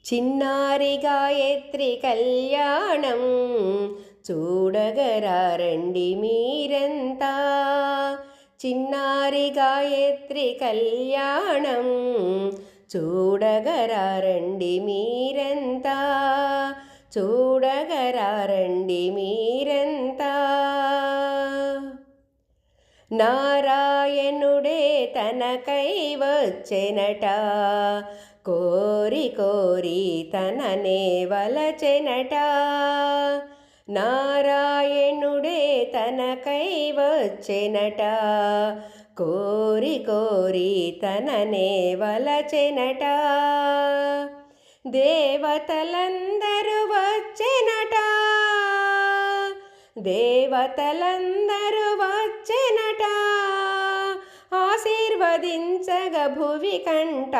చిన్నారి గాయత్రి కళ్యాణం చూడగరారండి మీరంతా. చిన్నారి గాయత్రి కళ్యాణం చూడగరారండి మీరంతా. చూడగరారండి మీరంతా. నారాయణుడే తనకై వచ్చెనట, కోరి కోరి తననే వలచెనట. నారాయణుడే తనకై వచ్చెనట, కోరి కోరి తననే వలచెనట. దేవతలందరూ వచ్చెనట, దేవతలందరూ వచ్చెనట, ఆశీర్వదించగ భువి కంట.